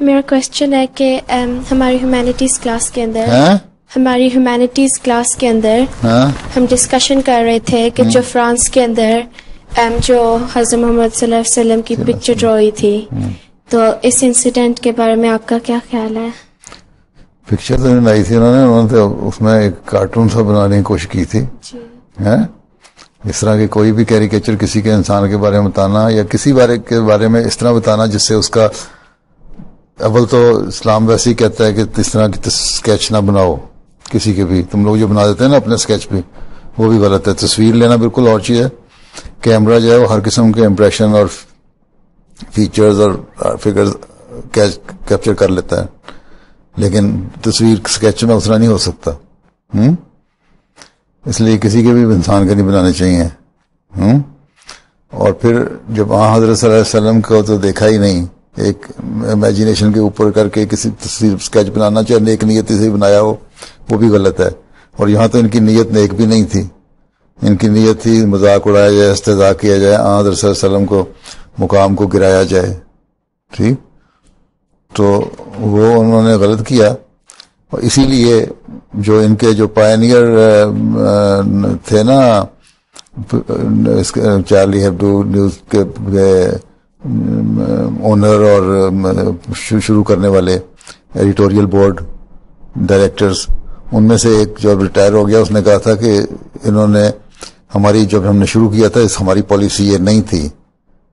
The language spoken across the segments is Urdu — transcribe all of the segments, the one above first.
میرا کوشچن ہے کہ ہماری ہیومینٹیز کلاس کے اندر ہم ڈسکشن کر رہے تھے کہ جو فرانس کے اندر جو حضرت محمد صلی اللہ علیہ وسلم کی پکچر ڈرا ہوئی تھی، تو اس انسیڈنٹ کے بارے میں آپ کا کیا خیال ہے؟ پکچر تو بنائی تھی انہوں نے اس میں ایک کارٹون سا بنانے کی کوشش کی تھی. اس طرح کے کوئی بھی کیریکیچر کسی کے انسان کے بارے میں بتانا یا کسی کے بارے میں اس طرح بتانا جس سے اس کا، اول تو اسلام ویسے ہی کہتا ہے کہ اس طرح کی اسکیچ نہ بناؤ کسی کے بھی. تم لوگ جو بنا دیتے ہیں نا اپنے اسکیچ بھی، وہ بھی غلط ہے. تصویر لینا بالکل اور چیز ہے. کیمرہ جو ہے وہ ہر قسم کے امپریشن اور فیچرز اور فگرز کیپچر کر لیتا ہے، لیکن تصویر اسکیچ میں اتنا نہیں ہو سکتا. اس لیے کسی کے بھی انسان کے نہیں بنانے چاہیے. اور پھر جب حضرت صلی اللہ علیہ وسلم کو تو دیکھا ہی نہیں، ایک امیجینیشن کے اوپر کر کے کسی تصویر اسکیچ بنانا، چاہے نیک نیتی سے بنایا ہو، وہ بھی غلط ہے. اور یہاں تو ان کی نیت نیک بھی نہیں تھی، ان کی نیت تھی مذاق اڑایا جائے، استہزاء کیا جائے، حضرت صلی اللہ علیہ وسلم کو مقام کو گرایا جائے. ٹھیک، تو وہ انہوں نے غلط کیا. اور اسی لیے جو ان کے جو پائنیئر تھے نا، چارلی ہیبڈو نیوز کے اونر اور شروع کرنے والے ایڈیٹوریل بورڈ ڈائریکٹرز، ان میں سے ایک جو ریٹائر ہو گیا، اس نے کہا تھا کہ انہوں نے ہماری، جب ہم نے شروع کیا تھا، ہماری پالیسی یہ نہیں تھی.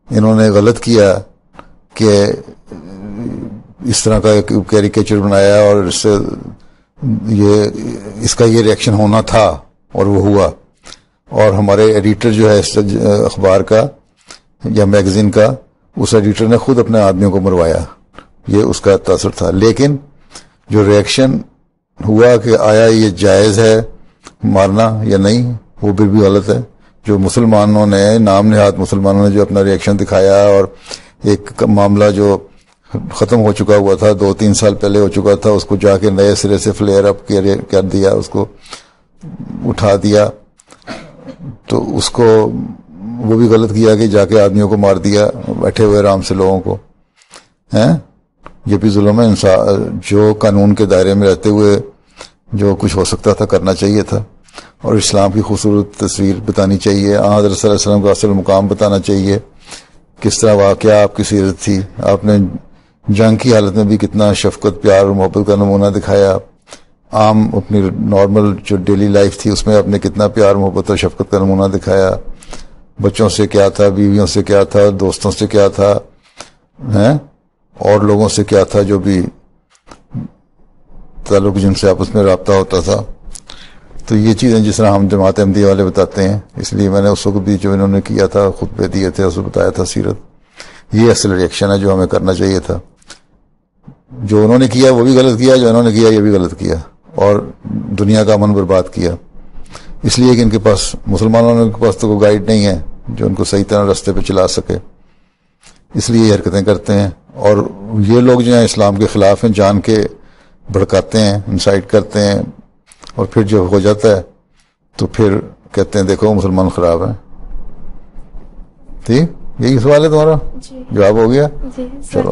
انہوں نے غلط کیا کہ اس طرح کا کیریکیچر بنایا اور اس کا یہ ریئیکشن ہونا تھا اور وہ ہوا. اور ہمارے ایڈیٹر جو ہے اخبار کا یا میگزین کا، اس ایڈیٹر نے خود اپنے آدمیوں کو مروایا. یہ اس کا تاثر تھا. لیکن جو ریئیکشن ہوا کہ آیا یہ جائز ہے مارنا یا نہیں، وہ پھر بھی غلط ہے. جو مسلمانوں نے، نام نہاد مسلمانوں نے جو اپنا ریئیکشن دکھایا، اور ایک معاملہ جو ختم ہو چکا ہوا تھا، 2-3 سال پہلے ہو چکا تھا، اس کو جا کے نئے سرے سے فلیئر اپ کر دیا، اس کو اٹھا دیا. تو اس کو وہ بھی غلط کیا کہ جا کے آدمیوں کو مار دیا بیٹھے ہوئے آرام سے لوگوں کو. یہ بھی ظلم ہے. جو قانون کے دائرے میں رہتے ہوئے جو کچھ ہو سکتا تھا کرنا چاہیے تھا، اور اسلام کی خوبصورت تصویر بتانی چاہیے، حضرت صلی اللہ علیہ وسلم کا اصل مقام بتانا چاہیے، کس طرح واقعہ آپ کی سیرت تھی. آپ نے جنگ کی حالت میں بھی کتنا شفقت، پیار اور محبت کا نمونہ دکھایا. عام اپنی نارمل جو ڈیلی لائف تھی اس میں آپ نے کتنا پیار، محبت اور شفقت کا نمونہ دکھایا. بچوں سے کیا تھا، بیویوں سے کیا تھا، دوستوں سے کیا تھا، اور لوگوں سے کیا تھا جو بھی تعلق جن سے آپس میں رابطہ ہوتا تھا. تو یہ چیزیں جس طرح ہم جماعت احمدیہ والے بتاتے ہیں، اس لیے میں نے اس وقت بھی جو انہوں نے کیا تھا، خطبے دیے تھے، اس کو بتایا تھا سیرت. یہ اصل ریئیکشن ہے جو ہمیں کرنا چاہیے تھا. جو انہوں نے کیا وہ بھی غلط کیا، جو انہوں نے کیا یہ بھی غلط کیا، اور دنیا کا امن برباد کیا. اس لیے کہ ان کے پاس، مسلمانوں کے پاس تو کوئی گائیڈ نہیں ہے جو ان کو صحیح طرح راستے پہ چلا سکے، اس لیے یہ حرکتیں کرتے ہیں. اور یہ لوگ جو ہیں اسلام کے خلاف ہیں، جان کے بھڑکاتے ہیں، انسائٹ کرتے ہیں، اور پھر جو ہو جاتا ہے تو پھر کہتے ہیں دیکھو مسلمان خراب ہیں. ٹھیک، یہی سوال ہے تمہارا؟ جی، جواب ہو گیا. جی، چلو.